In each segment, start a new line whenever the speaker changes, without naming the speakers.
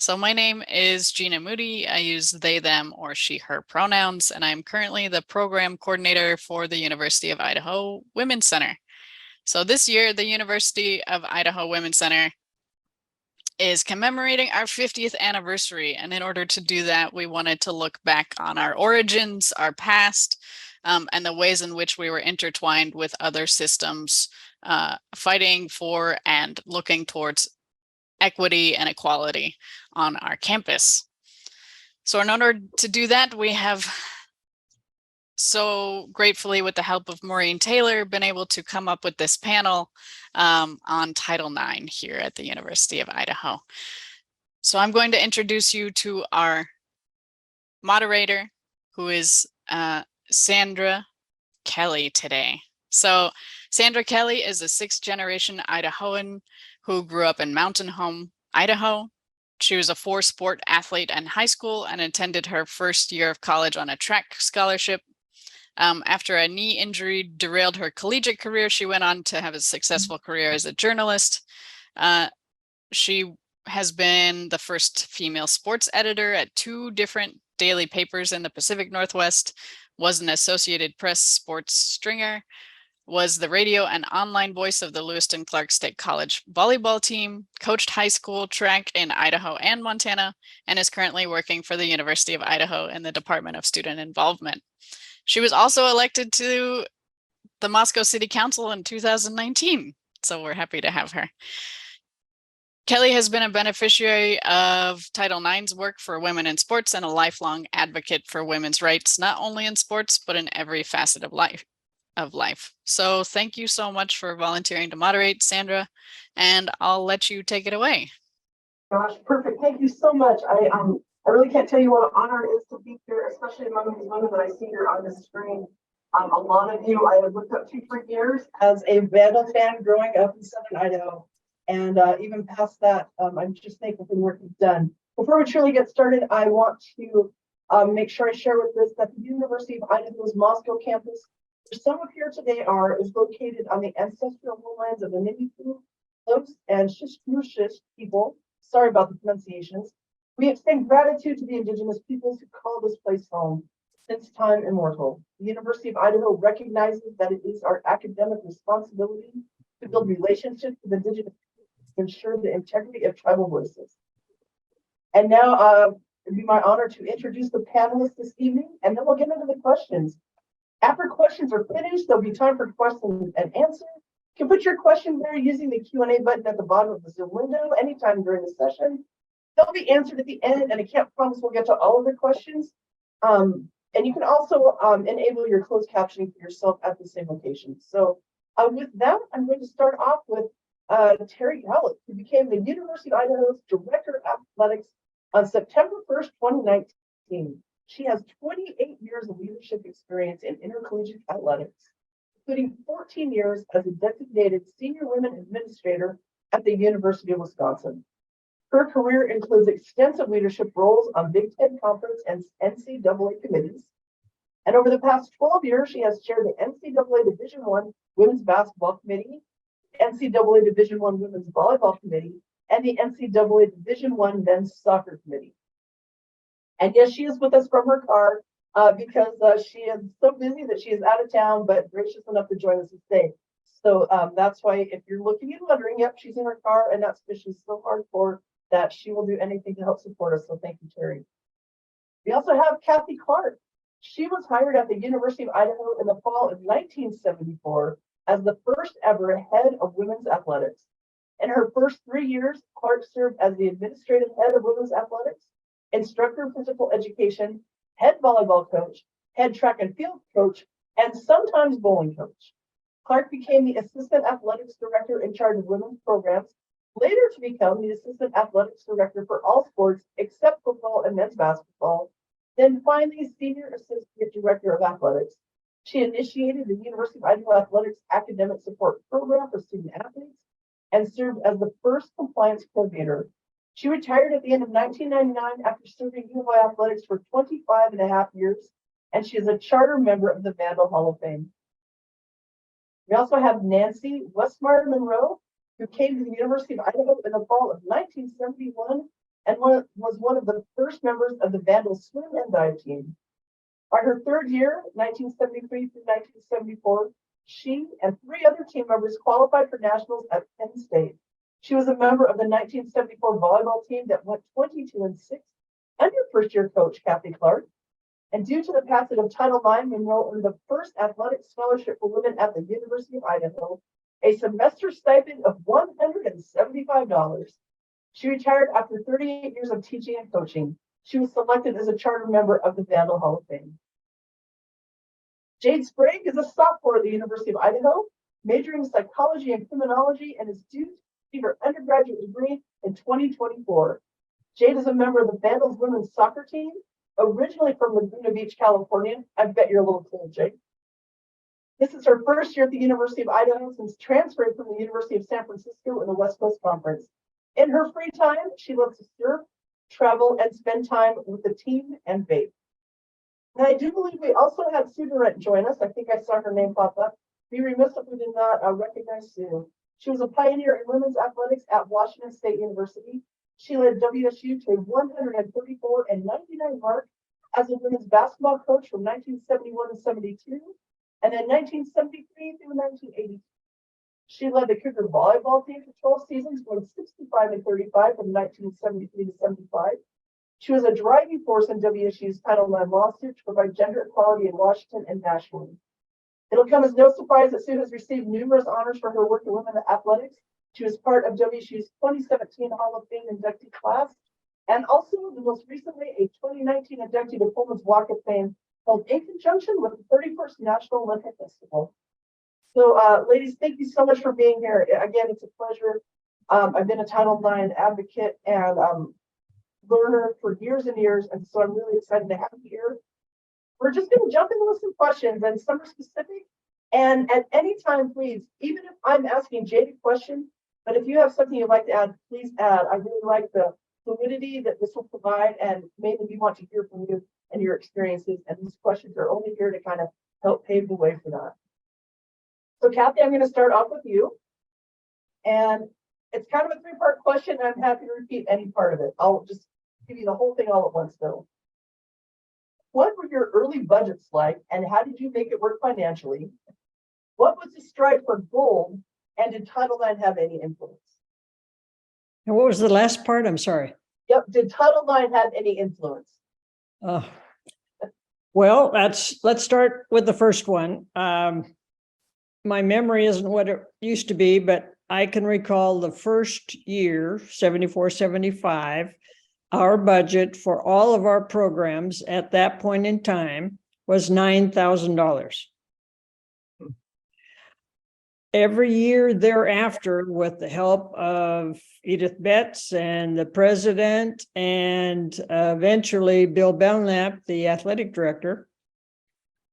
So my name is Gina Moody. I use they, them, or she, her pronouns, and I'm currently the program coordinator for the University of Idaho Women's Center. So this year, the University of Idaho Women's Center is commemorating our 50th anniversary. And in order to do that, we wanted to look back on our origins, our past, and the ways in which we were intertwined with other systems, fighting for and looking towards equity and equality on our campus. So in order to do that, we have so gratefully, with the help of Maureen Taylor, been able to come up with this panel on Title IX here at the University of Idaho. So I'm going to introduce you to our moderator, who is Sandra Kelly today. So Sandra Kelly is a 6th-generation Idahoan who grew up in Mountain Home, Idaho. She was a 4-sport athlete in high school and attended her first year of college on a track scholarship. After a knee injury derailed her collegiate career, she went on to have a successful career as a journalist. She has been the first female sports editor at 2 different daily papers in the Pacific Northwest, was an Associated Press sports stringer, was the radio and online voice of the Lewiston Clark State College volleyball team, coached high school track in Idaho and Montana, and is currently working for the University of Idaho in the Department of Student Involvement. She was also elected to the Moscow City Council in 2019, so we're happy to have her. Kelly has been a beneficiary of Title IX's work for women in sports and a lifelong advocate for women's rights, not only in sports, but in every facet of life. So thank you so much for volunteering to moderate, Sandra, and I'll let you take it away.
Gosh, perfect. Thank you so much. I really can't tell you what an honor it is to be here, especially among these women that I see here on the screen. A lot of you I have looked up to for years as a Vandal fan growing up in Southern Idaho. And even past that, I'm just thankful for the work you've done. Before we truly get started, I want to make sure I share with this that the University of Idaho's Moscow campus, where some of here today are, is located on the ancestral homelands of the Nimiku, Los, and Shishmushish people. Sorry about the pronunciations. We extend gratitude to the indigenous peoples who call this place home since time immemorial. The University of Idaho recognizes that it is our academic responsibility to build relationships with indigenous peoples to ensure the integrity of tribal voices. And now it'd be my honor to introduce the panelists this evening, and then we'll get into the questions. After questions are finished, there'll be time for questions and answers. You can put your question there using the Q&A button at the bottom of the Zoom window anytime during the session. They'll be answered at the end, and I can't promise we'll get to all of the questions. And you can also enable your closed captioning for yourself at the same location. So with that, I'm going to start off with Terry Gawlik, who became the University of Idaho's Director of Athletics on September 1st, 2019. She has 28 years of leadership experience in intercollegiate athletics, including 14 years as a designated senior women administrator at the University of Wisconsin. Her career includes extensive leadership roles on Big Ten Conference and NCAA committees. And over the past 12 years, she has chaired the NCAA Division I Women's Basketball Committee, NCAA Division I Women's Volleyball Committee, and the NCAA Division I Men's Soccer Committee. And yes, she is with us from her car because she is so busy that she is out of town, but gracious enough to join us today. So that's why if you're looking and wondering, yep, she's in her car, and that's because she's so hardcore that she will do anything to help support us. So thank you, Terry. We also have Kathy Clark. She was hired at the University of Idaho in the fall of 1974 as the first ever head of women's athletics. In her first 3 years, Clark served as the administrative head of women's athletics, instructor of physical education, head volleyball coach, head track and field coach, and sometimes bowling coach. Clark became the assistant athletics director in charge of women's programs, later to become the assistant athletics director for all sports except football and men's basketball, then finally senior associate director of athletics. She initiated the University of Idaho Athletics Academic Support Program for student athletes and served as the first compliance coordinator. She retired at the end of 1999 after serving U of I Athletics for 25 and a half years, and she is a charter member of the Vandal Hall of Fame. We also have Nancy Westermeyer Monroe, who came to the University of Idaho in the fall of 1971 and was one of the first members of the Vandal swim and dive team. By her third year, 1973 through 1974, she and 3 other team members qualified for nationals at Penn State. She was a member of the 1974 volleyball team that went 22-6 under first-year coach Kathy Clark. And due to the passage of Title IX, Monroe earned the first athletic scholarship for women at the University of Idaho, a semester stipend of $175. She retired after 38 years of teaching and coaching. She was selected as a charter member of the Vandal Hall of Fame. Jayd Sprague is a sophomore at the University of Idaho, majoring in psychology and criminology, and is due to receive her undergraduate degree in 2024. Jayd is a member of the Vandals women's soccer team, originally from Laguna Beach, California. I bet you're a little cold, Jayd. This is her first year at the University of Idaho since transferring from the University of San Francisco in the West Coast Conference. In her free time, she loves to surf, travel, and spend time with the team and vape. And I do believe we also had Sue Durrett join us. I think I saw her name pop up. Be remiss if we did not recognize Sue. She was a pioneer in women's athletics at Washington State University. She led WSU to a 134-99 mark as a women's basketball coach from 1971 to 72, and then 1973 through 1980. She led the Cougar volleyball team for 12 seasons, going 65-35 from 1973 to 75. She was a driving force in WSU's Title IX lawsuit to provide gender equality in Washington and nationally. It'll come as no surprise that Sue has received numerous honors for her work in women's athletics. She was part of WSU's 2017 Hall of Fame inductee class, and also the most recently a 2019 inductee to Pullman's Walk of Fame, held in conjunction with the 31st National Olympic Festival. So, ladies, thank you so much for being here. Again, it's a pleasure. I've been a Title IX advocate and learner for years and years, and so I'm really excited to have you here. We're just going to jump into some questions, and some are specific. And at any time, please, even if I'm asking Jayd a question, but if you have something you'd like to add, please add. I really like the fluidity that this will provide, and maybe we want to hear from you and your experiences. And these questions are only here to kind of help pave the way for that. So, Kathy, I'm going to start off with you. And it's kind of a 3-part question. I'm happy to repeat any part of it. I'll just give you the whole thing all at once, though. What were your early budgets like, and how did you make it work financially? What was the strive for gold, and did Title IX have any influence?
And what was the last part? I'm sorry.
Yep. Did Title IX have any influence?
Well, let's start with the first one. My memory isn't what it used to be, but I can recall the first year, 74, 75, our budget for all of our programs at that point in time was $9,000. Every year thereafter, with the help of Edith Betts and the president, and eventually Bill Belknap, the athletic director,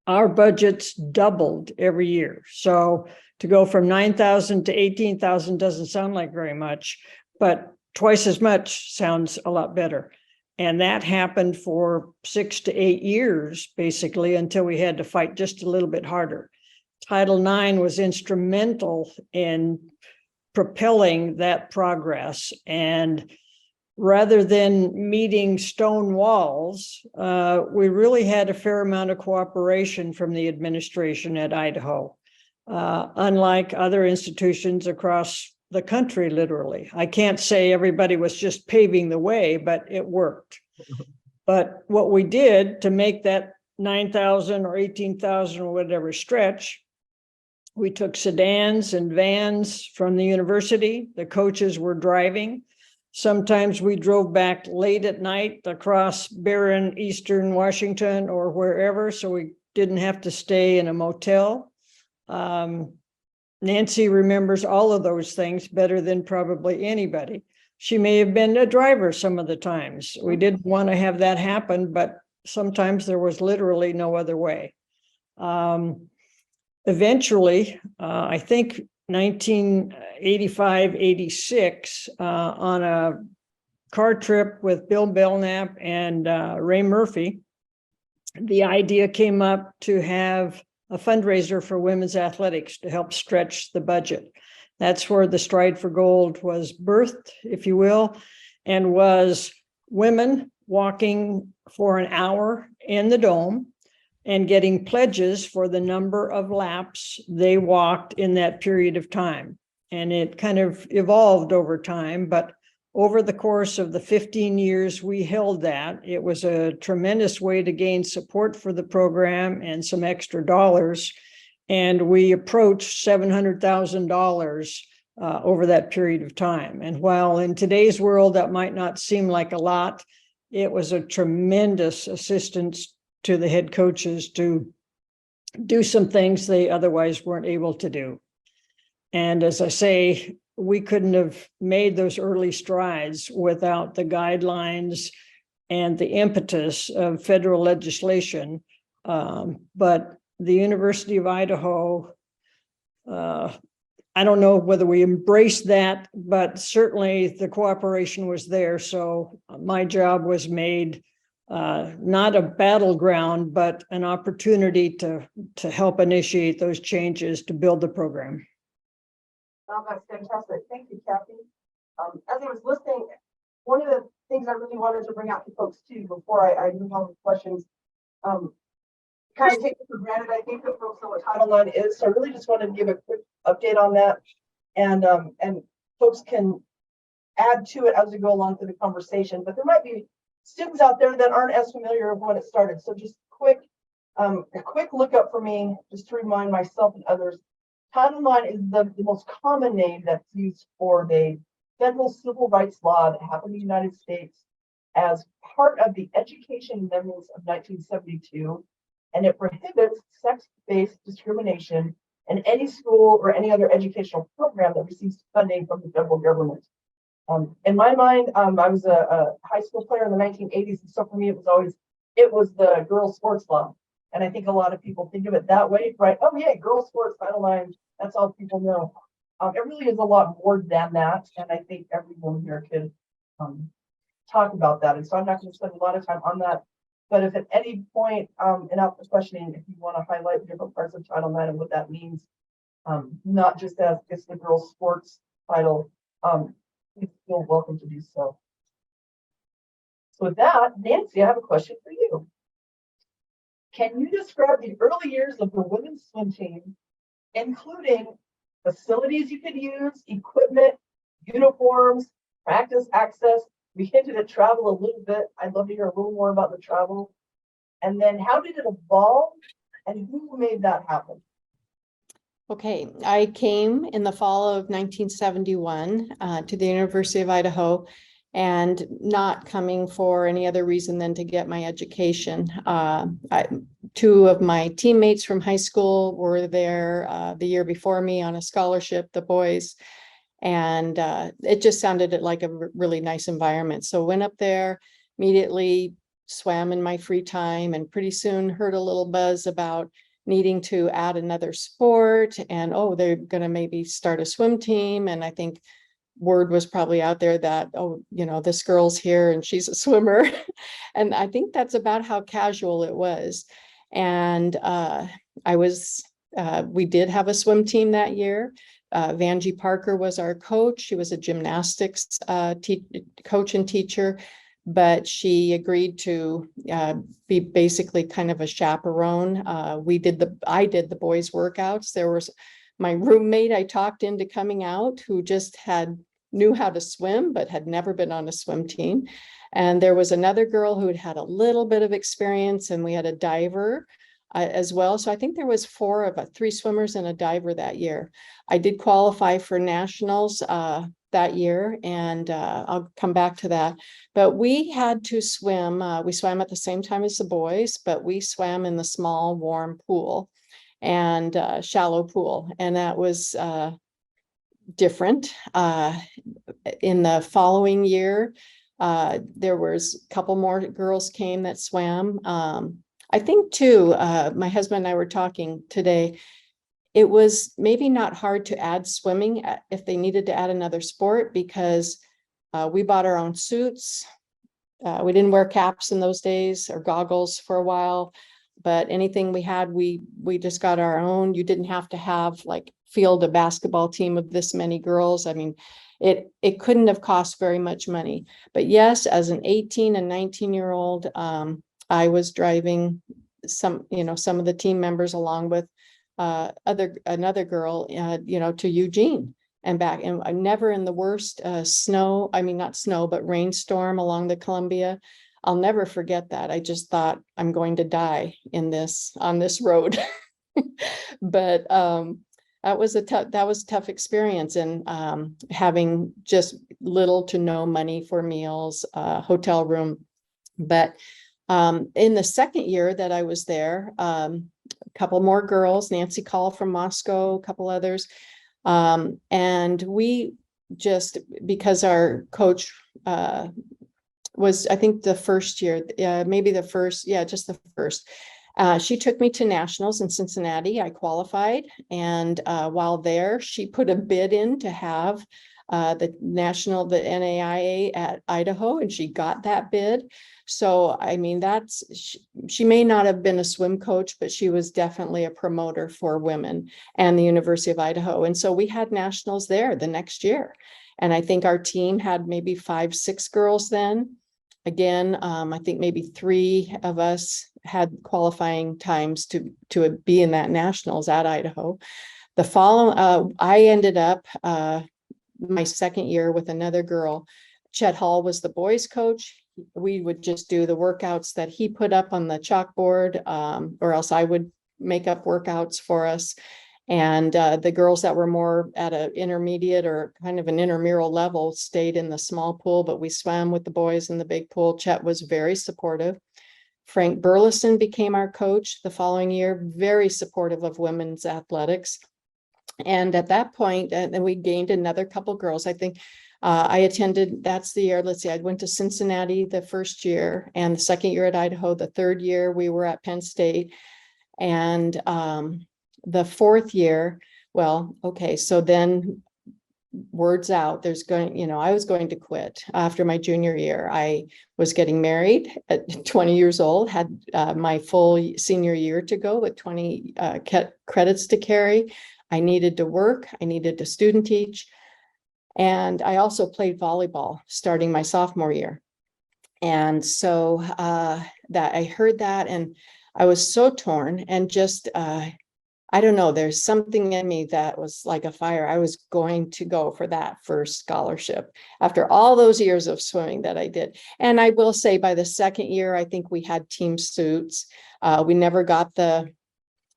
our budgets doubled every year. So to go from 9,000 to 18,000 doesn't sound like very much, but twice as much sounds a lot better. And that happened for 6 to 8 years, basically, until we had to fight just a little bit harder. Title IX was instrumental in propelling that progress. And rather than meeting stone walls, we really had a fair amount of cooperation from the administration at Idaho, unlike other institutions across the country, literally. I can't say everybody was just paving the way, but it worked. But what we did to make that 9,000 or 18,000 or whatever stretch, we took sedans and vans from the university. The coaches were driving. Sometimes we drove back late at night across barren eastern Washington or wherever, so we didn't have to stay in a motel. Nancy remembers all of those things better than probably anybody. She may have been a driver some of the times. We didn't want to have that happen, but sometimes there was literally no other way. Eventually, I think 1985, 86, on a car trip with Bill Belknap and Ray Murphy, the idea came up to have a fundraiser for women's athletics to help stretch the budget. That's where the Stride for Gold was birthed, if you will, and was women walking for an hour in the dome and getting pledges for the number of laps they walked in that period of time. And it kind of evolved over time, but over the course of the 15 years we held that, it was a tremendous way to gain support for the program and some extra dollars. And we approached $700,000 over that period of time. And while in today's world that might not seem like a lot, it was a tremendous assistance to the head coaches to do some things they otherwise weren't able to do. And as I say, we couldn't have made those early strides without the guidelines and the impetus of federal legislation. But the University of Idaho, I don't know whether we embraced that, but certainly the cooperation was there. So my job was made not a battleground, but an opportunity to help initiate those changes to build the program.
Oh, that's fantastic. Thank you, Kathy. As I was listening, one of the things I really wanted to bring out to folks too, before I move on with questions, kind of take it for granted. I think that folks know what Title IX is, so I really just wanted to give a quick update on that, and folks can add to it as we go along through the conversation. But there might be students out there that aren't as familiar with when it started, so just a quick look up for me, just to remind myself and others. Title IX is the most common name that's used for the federal civil rights law that happened in the United States as part of the Education Amendments of 1972, and it prohibits sex-based discrimination in any school or any other educational program that receives funding from the federal government. In my mind, I was a high school player in the 1980s, and so for me, it was the girls' sports law. And I think a lot of people think of it that way, right? Oh yeah, girls' sports, Title IX, that's all people know. It really is a lot more than that, and I think everyone here could talk about that. And so I'm not going to spend a lot of time on that. But if at any point in after questioning, if you want to highlight different parts of Title IX and what that means, not just as it's the girls' sports title, you feel welcome to do so. So with that, Nancy, I have a question for you. Can you describe the early years of the women's swim team, including facilities you could use, equipment, uniforms, practice access? We hinted at travel a little bit. I'd love to hear a little more about the travel. And then how did it evolve and who made that happen?
Okay, I came in the fall of 1971 to the University of Idaho, and not coming for any other reason than to get my education. Two of my teammates from high school were there the year before me on a scholarship, the boys, and it just sounded like a really nice environment. So went up there, immediately swam in my free time, and pretty soon heard a little buzz about needing to add another sport, and oh, they're going to maybe start a swim team. And I think word was probably out there that, oh, you know, this girl's here and she's a swimmer. And I think that's about how casual it was. And we did have a swim team that year. Vanjie Parker was our coach. She was a gymnastics coach and teacher, but she agreed to be basically kind of a chaperone. I did the boys' workouts. There was my roommate I talked into coming out, who just knew how to swim, but had never been on a swim team. And there was another girl who had a little bit of experience, and we had a diver as well. So I think there was three swimmers and a diver that year. I did qualify for nationals that year, and I'll come back to that. But we had to swim. We swam at the same time as the boys, but we swam in the small, warm pool and shallow pool. And that was different. In the following year, there was a couple more girls came that swam. I think too, my husband and I were talking today, it was maybe not hard to add swimming if they needed to add another sport, because we bought our own suits. We didn't wear caps in those days or goggles for a while, but anything we had, we just got our own. You didn't have to have like field a basketball team of this many girls. I mean, it couldn't have cost very much money. But yes, as an 18 and 19-year-old, I was driving some of the team members along with another girl, to Eugene and back, and never in the worst snow, I mean, not snow, but rainstorm along the Columbia. I'll never forget that. I just thought I'm going to die on this road. But that was a tough experience, and having just little to no money for meals, hotel room. But in the second year that I was there, a couple more girls, Nancy Call from Moscow, a couple others. And we just, because our coach was, I think the first year, maybe the first, just the first. She took me to nationals in Cincinnati. I qualified. And while there, she put a bid in to have the NAIA at Idaho, and she got that bid. So, I mean, she may not have been a swim coach, but she was definitely a promoter for women and the University of Idaho. And so we had nationals there the next year. And I think our team had maybe 5, 6 girls then. Again, I think maybe 3 of us had qualifying times to be in that nationals at Idaho. The following, I ended up my second year with another girl. Chet Hall was the boys coach. We would just do the workouts that he put up on the chalkboard, or else I would make up workouts for us. And the girls that were more at an intermediate or kind of an intramural level stayed in the small pool, but we swam with the boys in the big pool. Chet was very supportive. Frank Burleson became our coach the following year, very supportive of women's athletics. And at that point, then we gained another couple girls. I think I attended, that's the year, let's see, I went to Cincinnati the first year, and the second year at Idaho. The third year we were at Penn State. And the fourth year, well, okay, so then word's out, I was going to quit after my junior year. I was getting married at 20 years old, had my full senior year to go with 20 credits to carry. I needed to work, I needed to student teach. And I also played volleyball starting my sophomore year. And so that I heard that, and I was so torn, and just, I don't know, there's something in me that was like a fire. I was going to go for that first scholarship after all those years of swimming that I did. And I will say by the second year, I think we had team suits. We never got the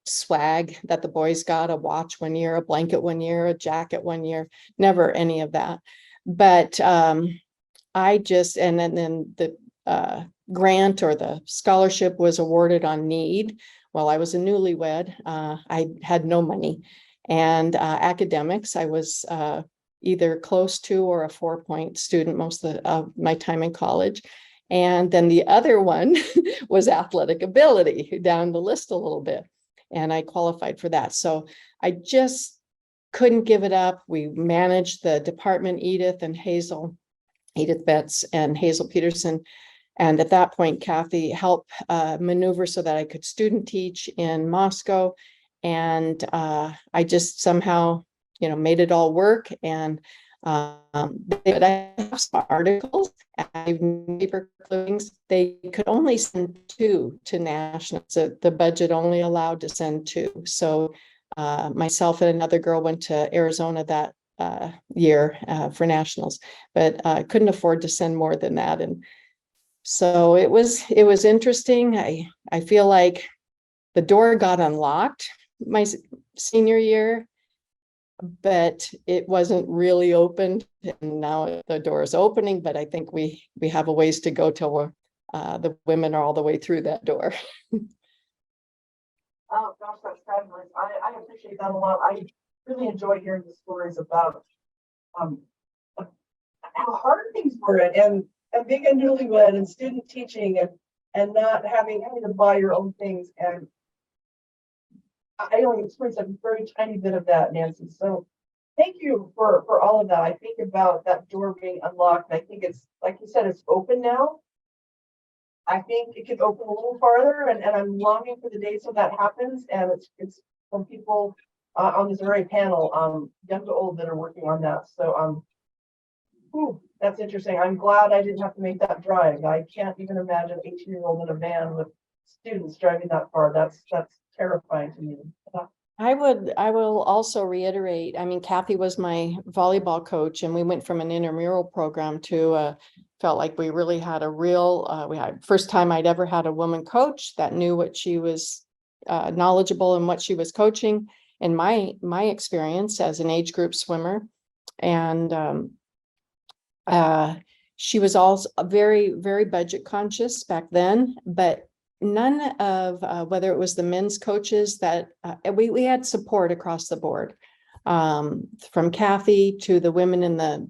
swag that the boys got, a watch one year, a blanket one year, a jacket one year, never any of that. But I just, and then the grant or the scholarship was awarded on need. Well, I was a newlywed. I had no money, and academics, I was either close to or a 4-point student most of my time in college. And then the other one was athletic ability, down the list a little bit. And I qualified for that. So I just couldn't give it up. We managed the department, Edith Betts and Hazel Peterson. And at that point, Kathy helped maneuver so that I could student teach in Moscow. And I just somehow, made it all work. And but I have some articles, I have paper clippings. They could only send 2 to nationals. So the budget only allowed to send 2. So myself and another girl went to Arizona that year for nationals, but I couldn't afford to send more than that. And so it was interesting. I feel like the door got unlocked my senior year, but it wasn't really opened, and now the door is opening. But I think we have a ways to go till the women are all the way through that door.
Oh gosh, that's fabulous. I appreciate that a lot. I really enjoy hearing the stories about how hard things were, and being a newlywed and student teaching, and not having to buy your own things. And I only experienced a very tiny bit of that, Nancy. So thank you for all of that. I think about that door being unlocked. I think it's, like you said, it's open now. I think it could open a little farther, and I'm longing for the days when that happens. And it's when people on this very panel, young to old, that are working on that. So that's interesting. I'm glad I didn't have to make that drive. I can't even imagine an 18-year-old in a van with students driving that far. That's terrifying to me.
I will also reiterate, I mean, Kathy was my volleyball coach, and we went from an intramural program to felt like we really had a real, we had first time I'd ever had a woman coach that knew what she was knowledgeable and what she was coaching, in my experience as an age group swimmer. And she was also very, very budget conscious back then, but none of whether it was the men's coaches that we had support across the board, from Kathy to the women in the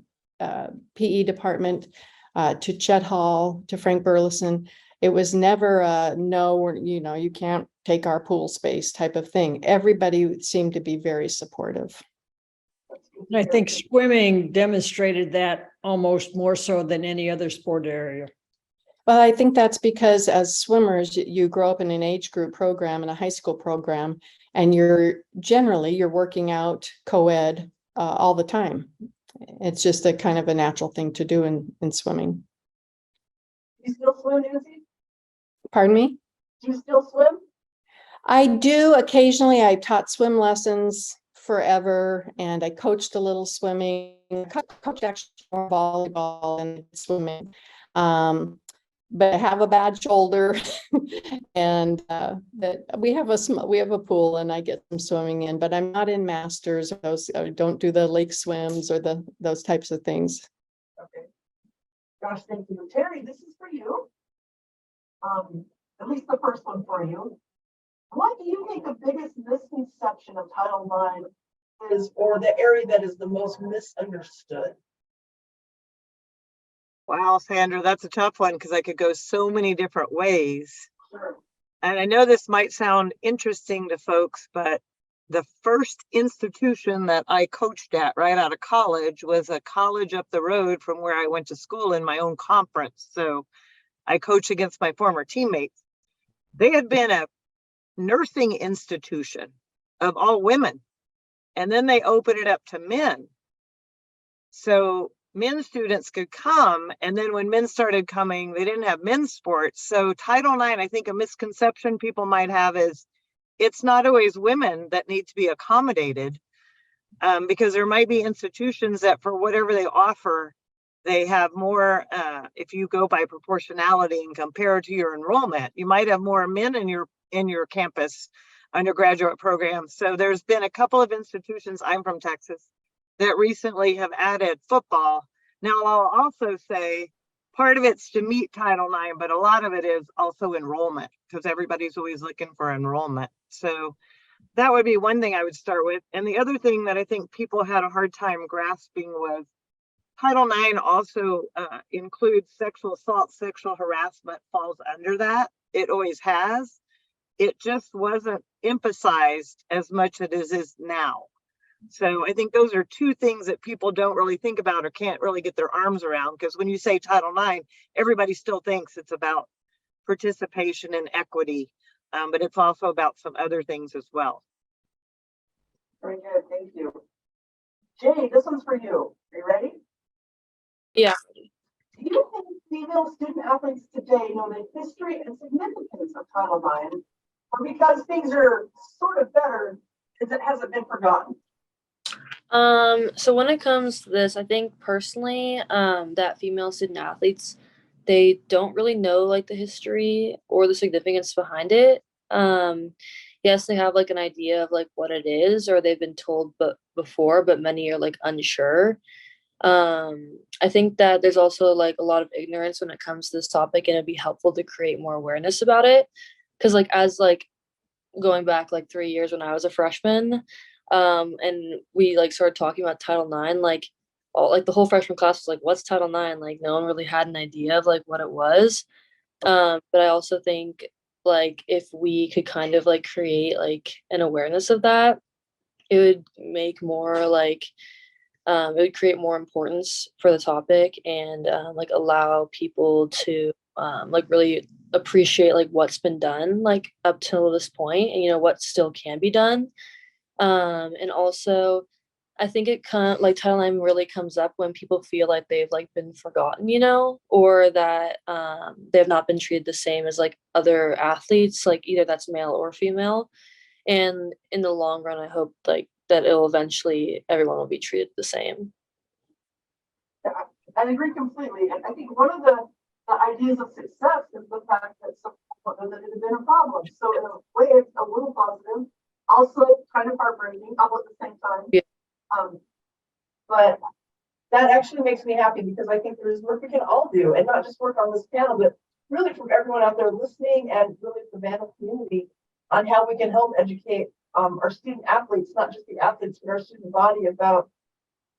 PE department, to Chet Hall, to Frank Burleson. It was never no, you can't take our pool space type of thing. Everybody seemed to be very supportive.
I think swimming demonstrated that almost more so than any other sport area.
Well, I think that's because as swimmers, you grow up in an age group program, in a high school program, and you're working out co-ed all the time. It's just a kind of a natural thing to do in swimming.
Do you still swim, Nancy?
Pardon me?
Do you still swim?
I do occasionally. I taught swim lessons forever, and I coached a little swimming. Coached actually more volleyball and swimming. But I have a bad shoulder, and that we have a pool, and I get some swimming in, but I'm not in masters. I don't do the lake swims or those types of things.
Okay. Gosh, thank you. Terry, this is for you. At least the first one for you. What do you think the biggest misconception of Title IX is, or the area that is the most misunderstood?
Wow, Sandra, that's a tough one because I could go so many different ways.
Sure.
And I know this might sound interesting to folks, but the first institution that I coached at right out of college was a college up the road from where I went to school in my own conference. So I coached against my former teammates. They had been a nursing institution of all women, and then they opened it up to men. So men students could come, and then when men started coming, they didn't have men's sports. So Title IX, I think a misconception people might have is it's not always women that need to be accommodated, because there might be institutions that for whatever they offer, they have more, if you go by proportionality and compare to your enrollment, you might have more men in your campus undergraduate program. So there's been a couple of institutions, I'm from Texas, that recently have added football. Now, I'll also say part of it's to meet Title IX, but a lot of it is also enrollment, because everybody's always looking for enrollment. So that would be one thing I would start with. And the other thing that I think people had a hard time grasping was Title IX also includes sexual assault, sexual harassment falls under that. It always has. It just wasn't emphasized as much as it is now. So I think those are two things that people don't really think about or can't really get their arms around, because when you say Title IX, everybody still thinks it's about participation and equity, but it's also about some other things as well.
Very good, thank you. Jay, this one's for you. Are you ready?
Yeah.
Do you think female student athletes today know the history and significance of Title IX, or because things are sort of better, it hasn't been forgotten?
So when it comes to this, I think personally, that female student athletes, they don't really know like the history or the significance behind it. Yes, they have like an idea of like what it is, or they've been told before, but many are like unsure. I think that there's also like a lot of ignorance when it comes to this topic, and it'd be helpful to create more awareness about it. Cause like as like going back like 3 years when I was a freshman, and we like started talking about Title IX, like the whole freshman class was like, what's Title IX? Like no one really had an idea of like what it was. But I also think like if we could kind of like create like an awareness of that, it would make more like it would create more importance for the topic, and like allow people to like really appreciate like what's been done like up till this point, and what still can be done. And also I think like Title IX really comes up when people feel like they've like been forgotten, you know, or that they have not been treated the same as like other athletes, like either that's male or female. And in the long run, I hope like that it'll eventually everyone will be treated the same.
Yeah, I agree completely. And I think one of the ideas of success is the fact that some people know that it has been a problem. So in a way, it's a little positive, also kind of heartbreaking, all at the same time.
Yeah.
But that actually makes me happy because I think there's work we can all do, and not just work on this panel, but really from everyone out there listening and really the Vandal community on how we can help educate our student athletes, not just the athletes, but our student body about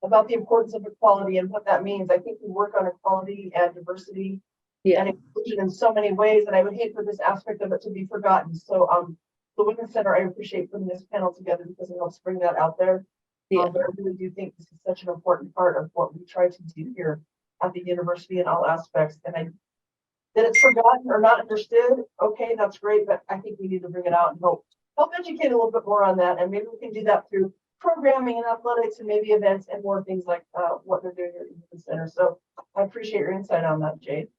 the importance of equality and what that means. I think we work on equality and diversity and inclusion in so many ways, and I would hate for this aspect of it to be forgotten. So the Women's Center, I appreciate putting this panel together because it helps bring that out there. But I really do think this is such an important part of what we try to do here at the university in all aspects. And that it's forgotten or not understood, okay, that's great, but I think we need to bring it out and help educate a little bit more on that. And maybe we can do that through programming and athletics and maybe events and more things like what they're doing at the Women's Center. So I appreciate your insight on that, Jayd.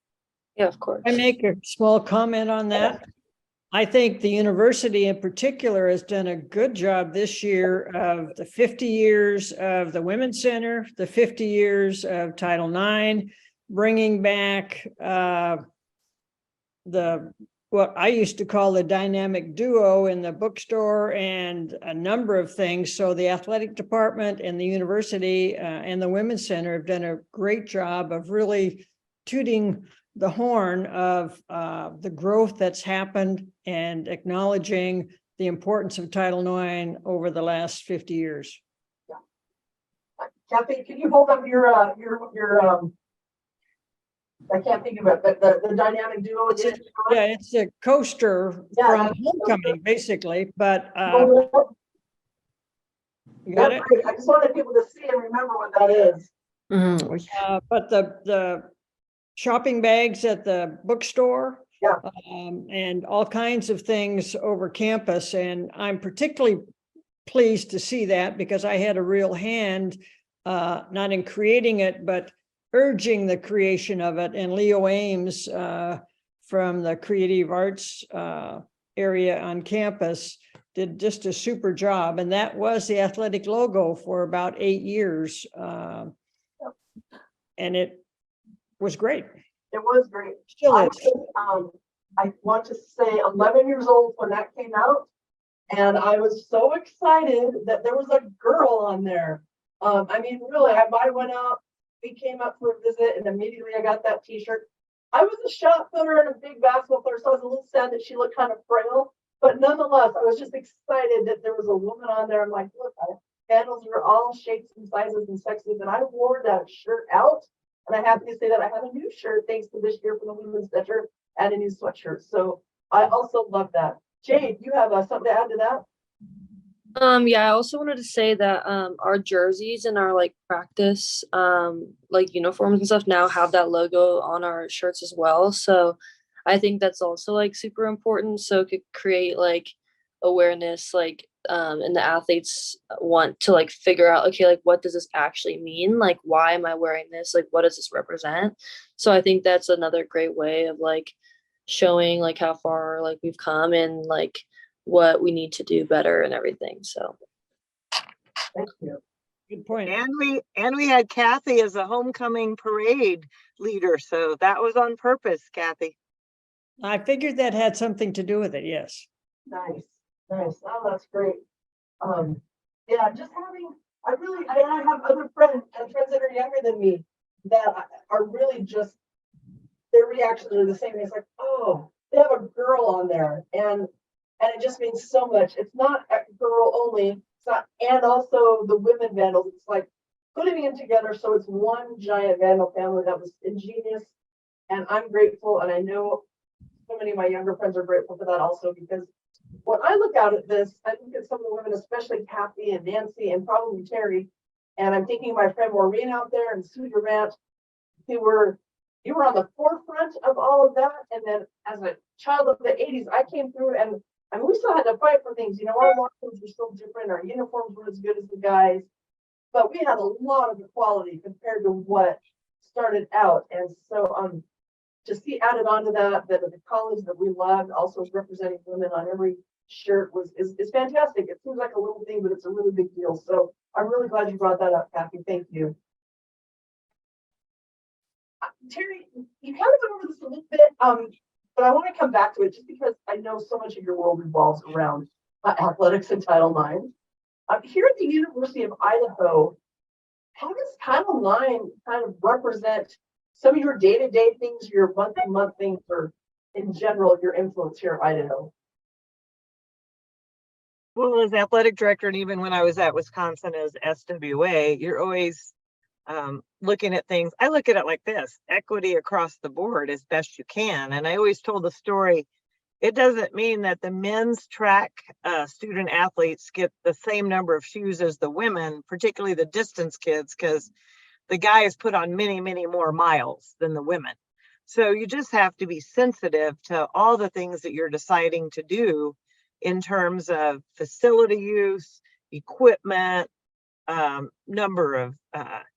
Yeah, of course.
I make a small comment on that. I think the university in particular has done a good job this year of the 50 years of the Women's Center, the 50 years of Title IX, bringing back what I used to call the dynamic duo in the bookstore and a number of things. So the athletic department and the university and the Women's Center have done a great job of really tooting the horn of the growth that's happened and acknowledging the importance of Title IX over the last 50 years.
Yeah. Kathy, can you hold up your I can't think of it, but the dynamic duo.
Yeah, it's a coaster from homecoming, basically, but you got it?
I just wanted people to see and remember what that is.
But the shopping bags at the bookstore, and all kinds of things over campus. And I'm particularly pleased to see that because I had a real hand, not in creating it, but urging the creation of it. And Leo Ames from the creative arts area on campus did just a super job. And that was the athletic logo for about 8 years. And it was great.
It was great.
Still is.
I want to say 11 years old when that came out. And I was so excited that there was a girl on there. I mean, really, I went out, we came up for a visit, and immediately I got that t-shirt. I was a shot putter and a big basketball player, so I was a little sad that she looked kind of frail. But nonetheless, I was just excited that there was a woman on there. I'm like, look, Vandals are all shapes and sizes and sexes. And I wore that shirt out. And I'm happy to say that I have a new shirt thanks to this year from the Women's Center and a new sweatshirt. So I also love that. Jayd, you have something to add to that?
Yeah, I also wanted to say that our jerseys and our like practice like uniforms and stuff now have that logo on our shirts as well. So I think that's also like super important. So it could create like awareness, like and the athletes want to like figure out, okay, like what does this actually mean? Like, why am I wearing this? Like, what does this represent? So I think that's another great way of like showing like how far like we've come and like what we need to do better and everything. So
Thank you.
Good point.
And we had Kathy as a homecoming parade leader, so that was on purpose, Kathy.
I figured that had something to do with it. Yes.
Nice. Oh, that's great. Yeah, just having, I have other friends and friends that are younger than me that are really just, their reactions are the same. It's like, oh, they have a girl on there. And it just means so much. It's not a girl only, it's not, and also the women Vandals. It's like putting them together so it's one giant Vandal family. That was ingenious. And I'm grateful. And I know so many of my younger friends are grateful for that also, because when I look out at this, I look at some of the women, especially Kathy and Nancy and probably Terry, and I'm thinking of my friend Maureen out there and Sue Durant, you were on the forefront of all of that. And then as a child of the 80s, I came through and I mean, we still had to fight for things, you know, our locks were still different, our uniforms were as good as the guys, but we had a lot of equality compared to what started out. And so to see added on to that the college that we loved also is representing women on every shirt is fantastic. It seems like a little thing, but it's a really big deal. So I'm really glad you brought that up, Kathy. Thank you. Terry, you kind of went over this a little bit, but I want to come back to it just because I know so much of your world revolves around athletics and Title IX. Here at the University of Idaho, how does Title IX kind of represent some of your day-to-day things, your month-to-month things, or in general, your influence here at Idaho?
Well, as athletic director, and even when I was at Wisconsin as SWA, you're always looking at things. I look at it like this: equity across the board as best you can. And I always told the story, it doesn't mean that the men's track student athletes get the same number of shoes as the women, particularly the distance kids, because the guys put on many, many more miles than the women. So you just have to be sensitive to all the things that you're deciding to do in terms of facility use, equipment, number of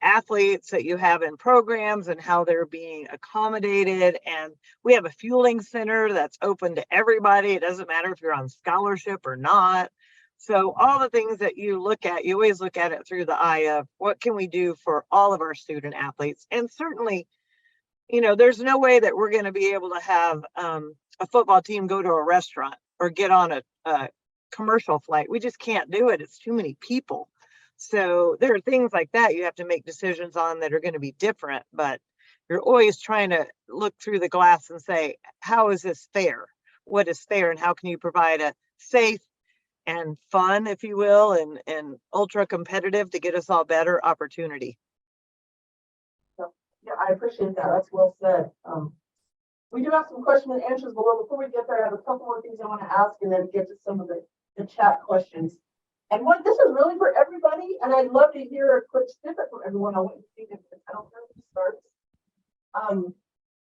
athletes that you have in programs and how they're being accommodated. And we have a fueling center that's open to everybody. It doesn't matter if you're on scholarship or not. So all the things that you look at, you always look at it through the eye of what can we do for all of our student athletes. And certainly, you know, there's no way that we're going to be able to have a football team go to a restaurant or get on a commercial flight. We just can't do it. It's too many people. So there are things like that you have to make decisions on that are going to be different, but you're always trying to look through the glass and say, how is this fair? What is fair? And how can you provide a safe and fun, if you will, and ultra competitive to get us all better opportunity?
Yeah, I appreciate that. That's well said. We do have some questions and answers below. Before we get there, I have a couple more things I want to ask and then get to some of the chat questions. And this is really for everybody, and I'd love to hear a quick snippet from everyone on what you think of the Title IX starts.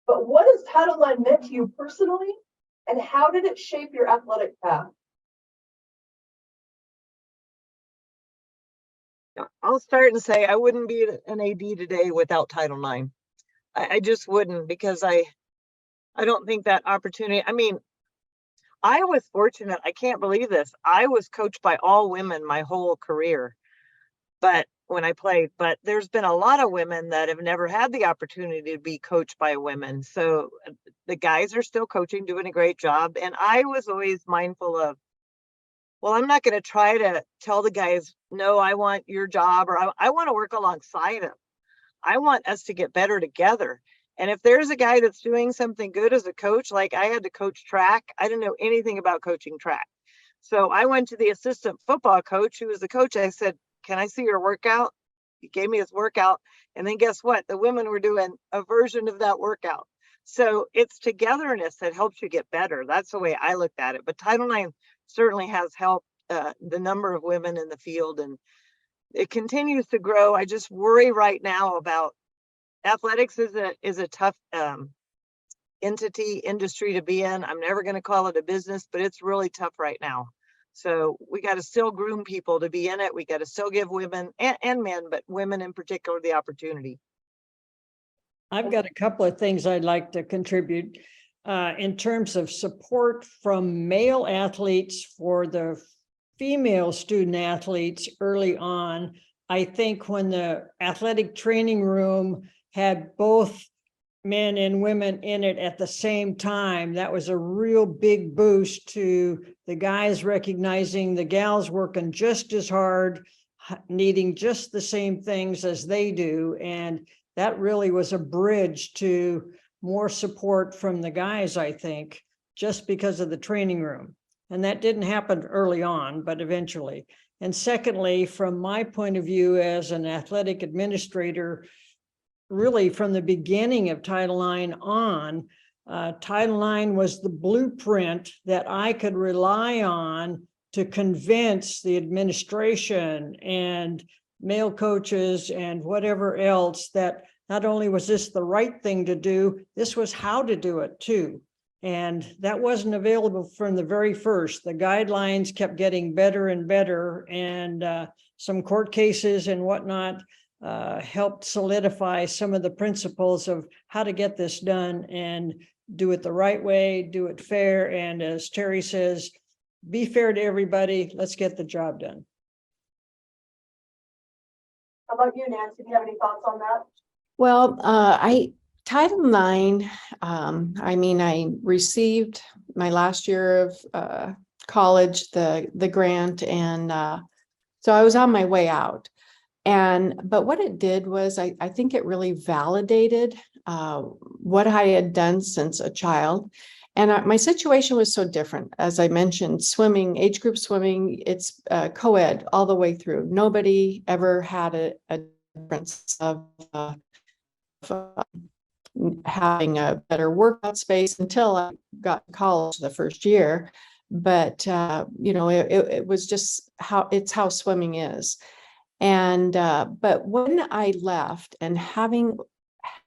But what has Title IX meant to you personally, and how did it shape your athletic path?
I'll start and say I wouldn't be an AD today without Title IX. I just wouldn't, because I don't think that opportunity, I mean, I was fortunate. I can't believe this. I was coached by all women my whole career, but when I played, but there's been a lot of women that have never had the opportunity to be coached by women. So the guys are still coaching, doing a great job. And I was always mindful of, well, I'm not going to try to tell the guys, no, I want your job, or I want to work alongside them. I want us to get better together. And if there's a guy that's doing something good as a coach, like I had to coach track, I didn't know anything about coaching track. So I went to the assistant football coach, who was the coach. I said, can I see your workout? He gave me his workout. And then guess what? The women were doing a version of that workout. So it's togetherness that helps you get better. That's the way I looked at it. But Title IX certainly has helped the number of women in the field, and it continues to grow. I just worry right now about athletics is a tough industry to be in. I'm never going to call it a business, but it's really tough right now. So we got to still groom people to be in it. We got to still give women and men, but women in particular, the opportunity.
I've got a couple of things I'd like to contribute in terms of support from male athletes for the female student athletes early on. I think when the athletic training room had both men and women in it at the same time, that was a real big boost to the guys recognizing the gals working just as hard, needing just the same things as they do. And that really was a bridge to more support from the guys, I think, just because of the training room. And that didn't happen early on, but eventually. And secondly, from my point of view as an athletic administrator, really from the beginning of Title IX on, Title IX was the blueprint that I could rely on to convince the administration and male coaches and whatever else that not only was this the right thing to do, this was how to do it too. And that wasn't available from the very first. The guidelines kept getting better and better, and some court cases and whatnot helped solidify some of the principles of how to get this done and do it the right way, do it fair. And as Terry says, be fair to everybody. Let's get the job done.
How about you, Nancy? Do you have any thoughts on that?
Well, Title IX, I mean, I received my last year of college, the grant, and so I was on my way out. But what it did was, I think it really validated what I had done since a child. And my situation was so different. As I mentioned, swimming, age group swimming, it's co-ed all the way through. Nobody ever had a difference of having a better workout space until I got to college the first year. But, you know, it was just how swimming is. And, but when I left and having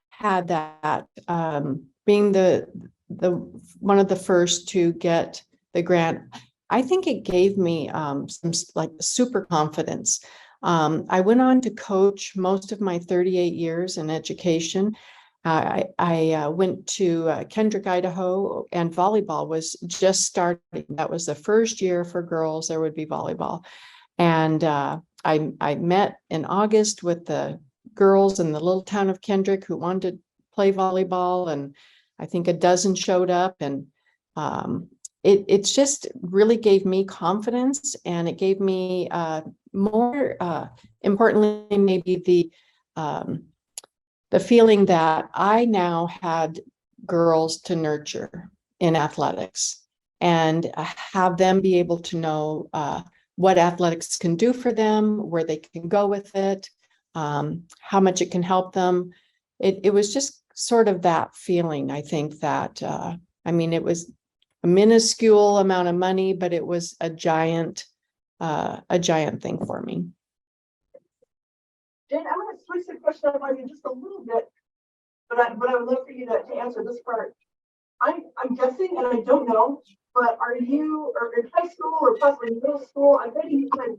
had that, being the one of the first to get the grant, I think it gave me some like super confidence. I went on to coach most of my 38 years in education. I went to Kendrick, Idaho, and volleyball was just starting. That was the first year for girls there would be volleyball. And I met in August with the girls in the little town of Kendrick who wanted to play volleyball, and I think a dozen showed up, and it's just really gave me confidence, and it gave me more importantly, maybe the feeling that I now had girls to nurture in athletics and have them be able to know what athletics can do for them, where they can go with it, how much it can help them. It was just sort of that feeling, I think, that, I mean, it was a minuscule amount of money, but it was a giant thing for me.
Jane, I'm going to switch the question up on you just a little bit, but I would love for you to answer this part. I'm guessing, and I don't know, but are you, or in high school or possibly middle school, I bet you played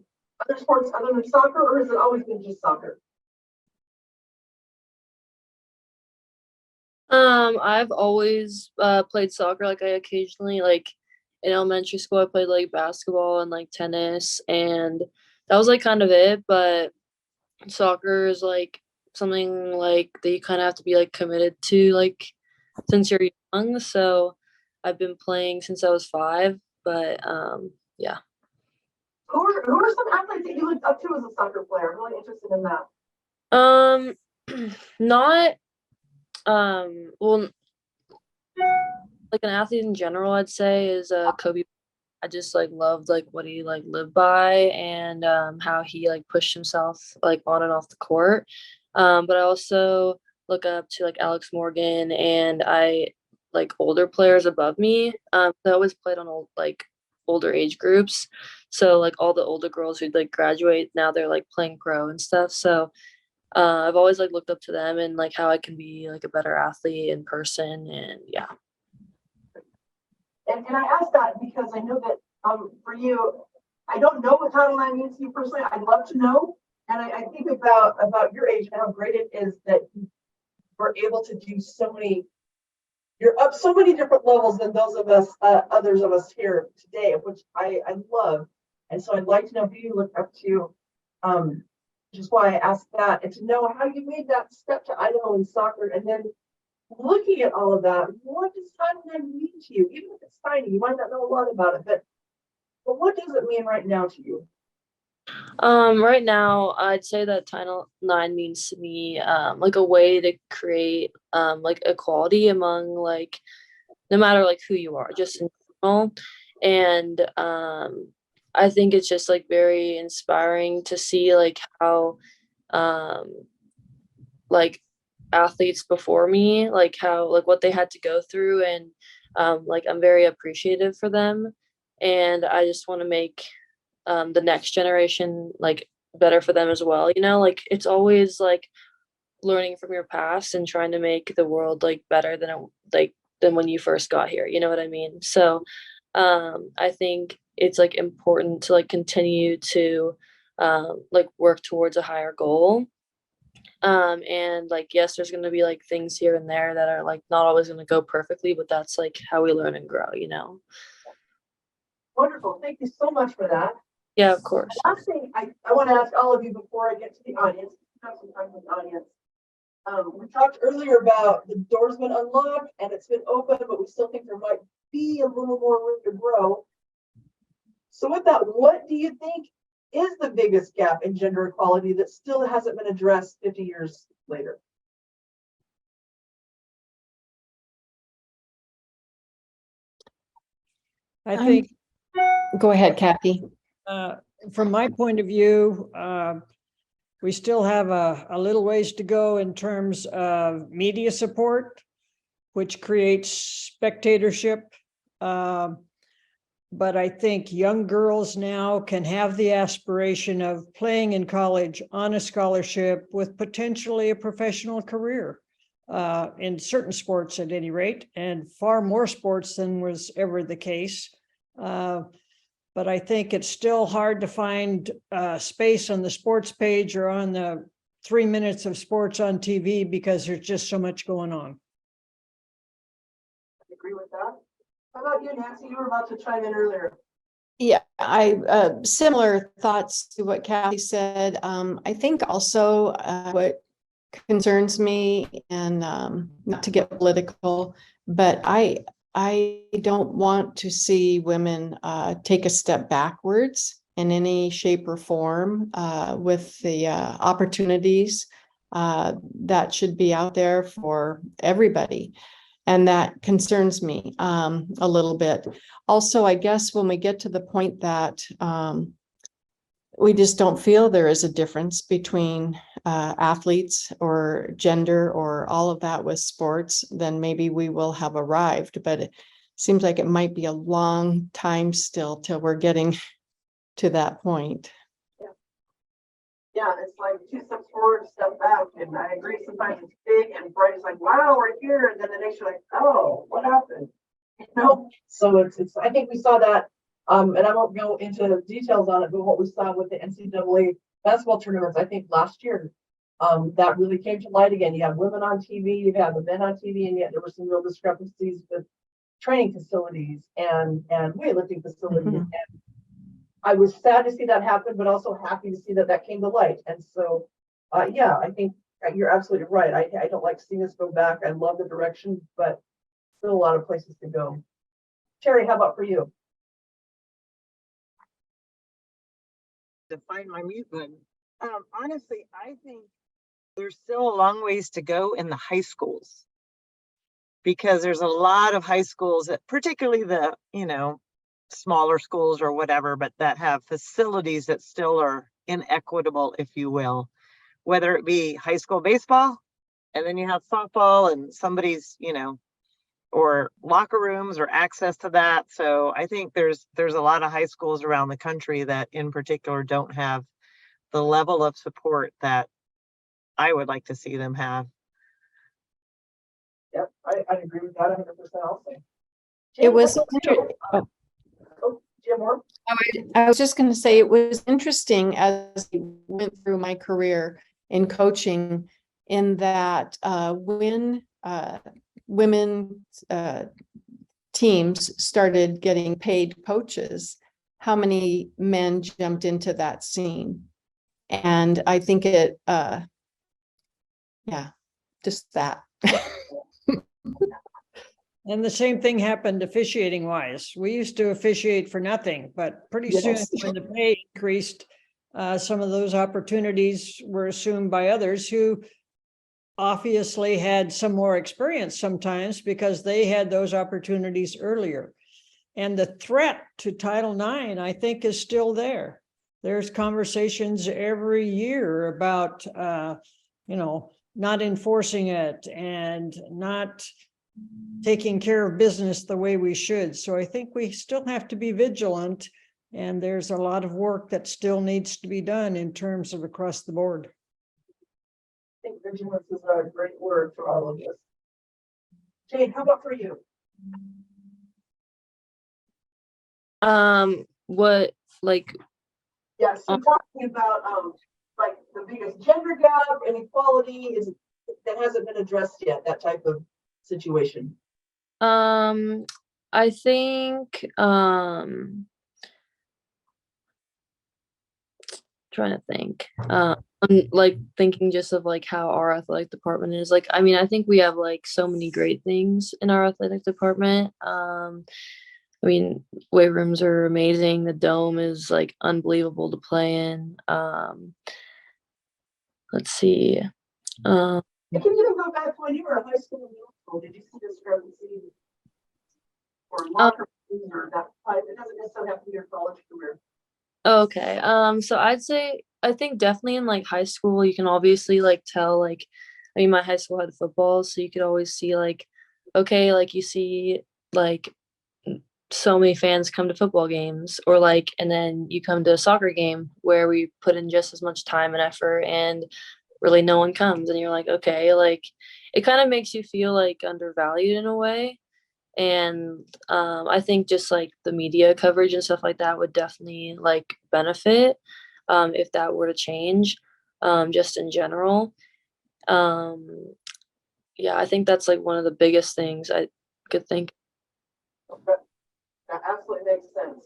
other sports other than soccer, or has it always been just soccer?
I've always played soccer. Like I occasionally, like in elementary school, I played like basketball and like tennis, and that was like kind of it. But soccer is like something like that you kind of have to be like committed to like since you're young. So I've been playing since I was 5. But yeah.
Who are some athletes that you looked up to as a soccer player? I'm really interested in that.
Not well, like an athlete in general, I'd say is Kobe. I just like loved like what he like lived by, and how he like pushed himself like on and off the court. But I also look up to like Alex Morgan, and I like older players above me. I always played on older age groups, so like all the older girls who'd like graduate now, they're like playing pro and stuff. So I've always like looked up to them and like how I can be like a better athlete in person, and yeah.
And I ask that because I know that for you, I don't know what Title IX means to you personally. I'd love to know. And I think about your age and how great it is that you were able to do so many, you're up so many different levels than those of us, others of us here today, which I love. And so I'd like to know who you look up to, which is why I asked that, and to know how you made that step to Idaho in soccer. And then looking at all of that, what does Title IX mean to you? Even if it's tiny, you might not know a lot about it, but what does it mean right now to you?
Right now, I'd say that Title IX means to me like a way to create like equality among like no matter like who you are, just in general. And I think it's just like very inspiring to see like how like athletes before me, like how like what they had to go through, and like I'm very appreciative for them, and I just want to make the next generation like better for them as well. You know, like it's always like learning from your past and trying to make the world like better than than when you first got here. You know what I mean? So I think it's like important to like continue to like work towards a higher goal. And like, yes, there's going to be like things here and there that are like not always going to go perfectly, but that's like how we learn and grow, you know?
Wonderful. Thank you so much for that.
Yeah, of course.
Last thing I want to ask all of you before I get to the audience, have some time with the audience. We talked earlier about the door's been unlocked and it's been open, but we still think there might be a little more room to grow. So with that, what do you think is the biggest gap in gender equality that still hasn't been addressed 50 years later?
I think
Go ahead, Kathy.
from my point of view, we still have a little ways to go in terms of media support, which creates spectatorship. But I think young girls now can have the aspiration of playing in college on a scholarship with potentially a professional career in certain sports at any rate, and far more sports than was ever the case. But I think it's still hard to find space on the sports page or on the 3 minutes of sports on TV because there's just so much going on.
I agree with that. How about you, Nancy? You were about to chime in earlier.
Yeah, I similar thoughts to what Kathy said. I think also what concerns me, and not to get political, but I don't want to see women take a step backwards in any shape or form with the opportunities that should be out there for everybody. And that concerns me a little bit. Also, I guess when we get to the point that we just don't feel there is a difference between athletes or gender or all of that with sports, then maybe we will have arrived. But it seems like it might be a long time still till we're getting to that point.
Yeah, it's like 2 steps forward, 1 step back. And I agree, sometimes it's big and bright. It's like, wow, we're here. And then the next you're like, oh, what happened? You know, so it's I think we saw that, and I won't go into details on it, but what we saw with the NCAA basketball tournaments, I think last year, that really came to light again. You have women on TV, you have the men on TV, and yet there were some real discrepancies with training facilities and weightlifting facilities.
Mm-hmm.
And I was sad to see that happen, but also happy to see that that came to light. And so, yeah, I think you're absolutely right. I don't like seeing us go back. I love the direction, but still a lot of places to go. Terry, how about for you?
To find my mute button. Honestly, I think there's still a long ways to go in the high schools, because there's a lot of high schools that, particularly the, smaller schools or whatever, but that have facilities that still are inequitable, if you will, whether it be high school baseball, and then you have softball and somebody's, or locker rooms or access to that. So I think there's a lot of high schools around the country that in particular don't have the level of support that I would like to see them have.
Yep, I agree with that 100% also.
It was
Jim Moore?
I was just going to say, it was interesting as I went through my career in coaching, in that when women teams started getting paid coaches, how many men jumped into that scene. And I think it, just that.
And the same thing happened officiating wise. We used to officiate for nothing, but pretty soon when the pay increased, some of those opportunities were assumed by others who obviously had some more experience sometimes because they had those opportunities earlier. And the threat to Title IX, I think, is still there. There's conversations every year about, not enforcing it and not taking care of business the way we should. So I think we still have to be vigilant, and there's a lot of work that still needs to be done in terms of across the board.
I think vigilance is a great word for all of this. Jayd, how about for you?
What, like,
Yes, so talking about like the biggest gender gap, inequality is that hasn't been addressed yet, that type of situation.
I think, trying to think, I'm like thinking just of like how our athletic department is. Like, I mean, I think we have like so many great things in our athletic department. I mean, weight rooms are amazing. The dome is like unbelievable to play in. Let's see.
It can even go back to when you were in high school and middle school. Did you see discrepancy or locker rooms or that type? It doesn't necessarily have to be your college career.
Okay. So I'd say I think definitely in like high school you can obviously like tell like, I mean, my high school had football, so you could always see like, okay, like you see like so many fans come to football games, or like, and then you come to a soccer game where we put in just as much time and effort and really no one comes, and you're like, okay, like it kind of makes you feel like undervalued in a way. And I think just like the media coverage and stuff like that would definitely like benefit if that were to change, just in general. um yeah, I think that's like one of the biggest things I could think.
Okay. That absolutely makes sense.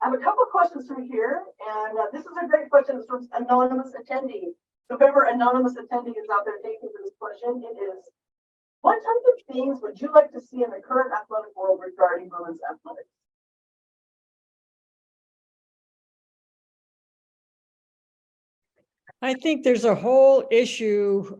I have a couple of questions from here, and this is a great question. It's from anonymous attendee. So whoever anonymous attendee is out there taking this question, it is, what type of things would you like to see in the current athletic world regarding women's athletics?
I think there's a whole issue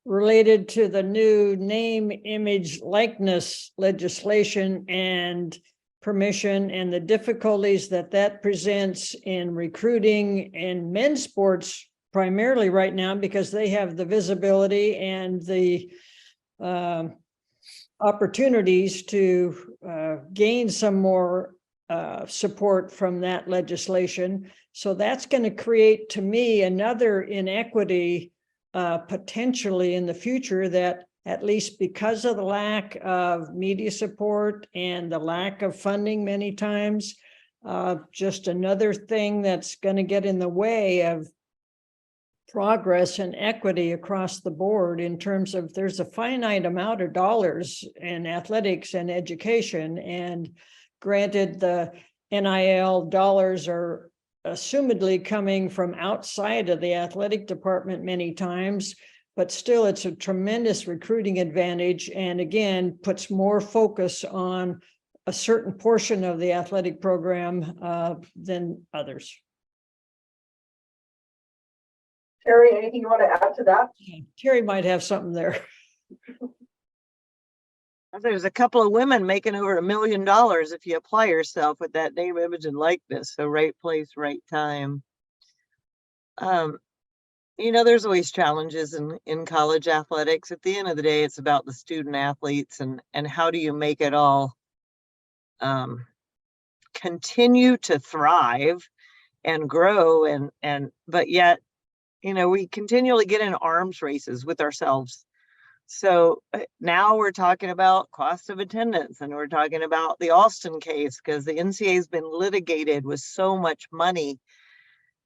related to the new name, image, likeness legislation and permission, and the difficulties that that presents in recruiting in men's sports primarily right now, because they have the visibility and the opportunities to gain some more support from that legislation. So that's going to create, to me, another inequity potentially in the future, that at least because of the lack of media support and the lack of funding many times, just another thing that's going to get in the way of progress and equity across the board, in terms of there's a finite amount of dollars in athletics and education. And granted, the NIL dollars are assumedly coming from outside of the athletic department many times, but still it's a tremendous recruiting advantage, and again, puts more focus on a certain portion of the athletic program than others.
Terry, anything you want to add to that?
Terry might have something there.
There's a couple of women making over $1 million if you apply yourself with that name, image, and likeness. So right place, right time. You know, there's always challenges in college athletics. At the end of the day, it's about the student athletes and how do you make it all continue to thrive and grow, but yet, you know, we continually get in arms races with ourselves. So now we're talking about cost of attendance, and we're talking about the Alston case, because the NCAA has been litigated with so much money.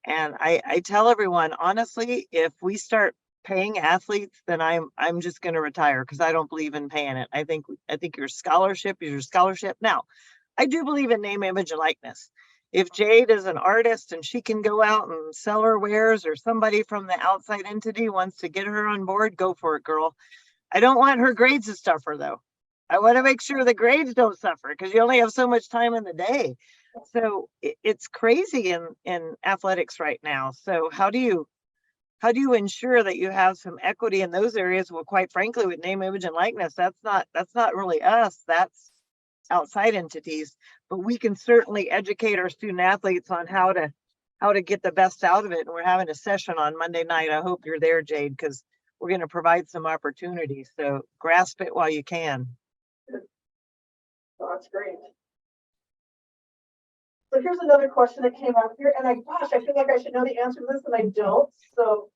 And I tell everyone, honestly, if we start paying athletes, then I'm just going to retire, because I don't believe in paying it. I think your scholarship is your scholarship. Now, I do believe in name, image, and likeness. If Jayd is an artist and she can go out and sell her wares, or somebody from the outside entity wants to get her on board, go for it, girl. I don't want her grades to suffer, though. I want to make sure the grades don't suffer, because you only have so much time in the day. So it's crazy in athletics right now. So how do you ensure that you have some equity in those areas? Well, quite frankly, with name, image, and likeness, that's not really us. That's outside entities. But we can certainly educate our student athletes on how to get the best out of it. And we're having a session on Monday night. I hope you're there, Jayd, because we're going to provide some opportunities. So grasp it while you can.
Oh, that's great. So here's another question that came up here, and I feel like I should know the answer to this, and I don't. So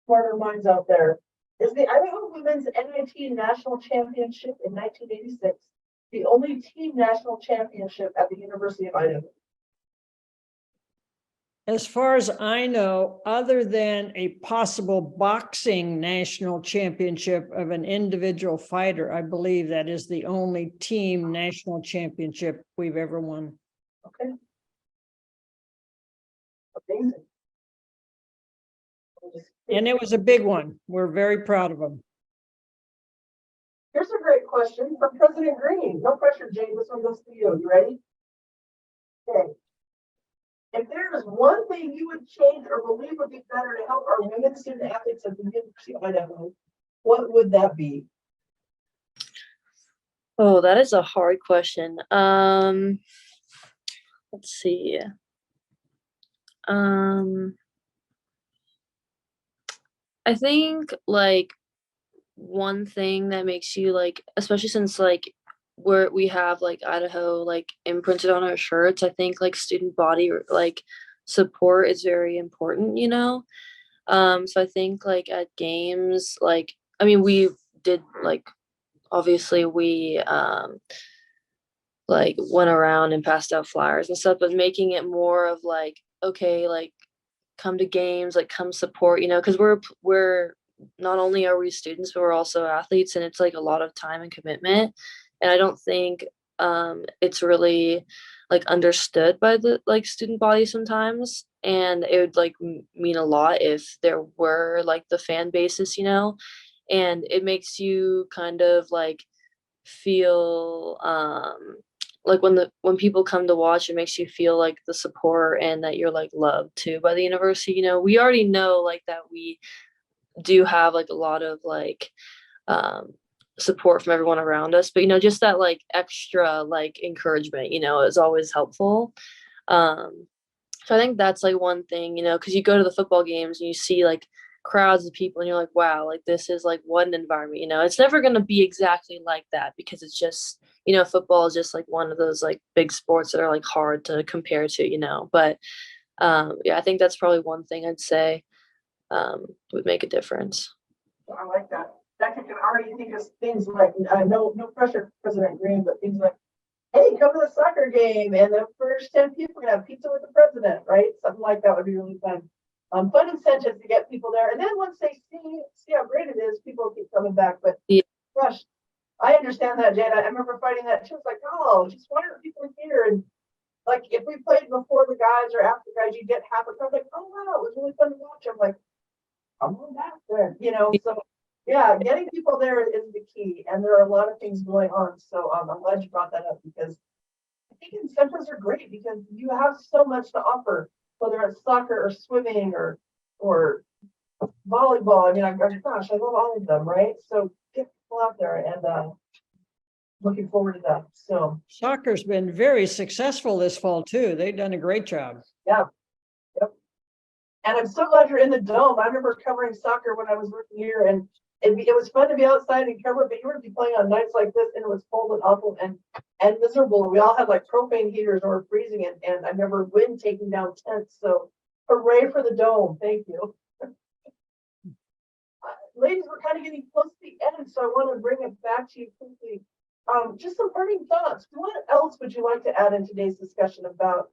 smarter minds out there. Is the Idaho Women's NIT National Championship in 1986 the only team national championship at the University of Idaho?
As far as I know, other than a possible boxing national championship of an individual fighter, I believe that is the only team national championship we've ever won.
Okay. Amazing.
And it was a big one. We're very proud of them.
Here's a great question from President Green. No pressure, Jane. This one goes to you. You ready? Okay. If there is one thing you would change or believe would be better to help our women student athletes at the University of Idaho, what would that be?
Oh, that is a hard question. Let's see. I think like one thing that makes you like, especially since like we have like Idaho like imprinted on our shirts, I think like student body like support is very important, you know. So I think like at games, like I mean we did like obviously we like went around and passed out flyers and stuff, but making it more of like, okay, like come to games, like come support, you know, because we're not only are we students, but we're also athletes, and it's like a lot of time and commitment. And I don't think it's really like understood by the like student body sometimes. And it would like mean a lot if there were like the fan bases, you know, and it makes you kind of like feel like when people come to watch, it makes you feel like the support and that you're like loved too by the university. You know, we already know like that we do have like a lot of like support from everyone around us, but you know, just that like extra like encouragement, you know, is always helpful. So I think that's like one thing, you know, because you go to the football games and you see like crowds of people and you're like, wow, like this is like what an environment, you know. It's never going to be exactly like that because it's just, you know, football is just like one of those like big sports that are like hard to compare to, you know. But yeah, I think that's probably one thing I'd say would make a difference.
I like that. That can already think of things like no pressure, President Green, but things like, hey, come to the soccer game, and the first 10 people can have pizza with the president, right? Something like that would be really fun. Fun incentives to get people there, and then once they see how great it is, people keep coming back. But
yeah,
gosh, I understand that, Jada. I remember fighting that too. It's like, oh, just 100 people here, and like if we played before the guys or after the guys, you get half a crowd. Like, oh wow, it was really fun to watch. I'm like, I'm on back there, you know. So yeah, getting people there is the key, and there are a lot of things going on. So I'm glad you brought that up because I think incentives are great because you have so much to offer, whether it's soccer or swimming or volleyball. I mean, gosh, I love all of them, right? So get people out there, and looking forward to that. So
Soccer's been very successful this fall too. They've done a great job.
yeah. Yep. And I'm so glad you're in the dome. I remember covering soccer when I was working here, and it was fun to be outside and cover, but you were to be playing on nights like this, and it was cold and awful and miserable. We all had like propane heaters and we're freezing it, and I remember wind taking down tents. So hooray for the dome. Thank you. Ladies, we're kind of getting close to the end, so I want to bring it back to you quickly. Just some parting thoughts. What else would you like to add in today's discussion about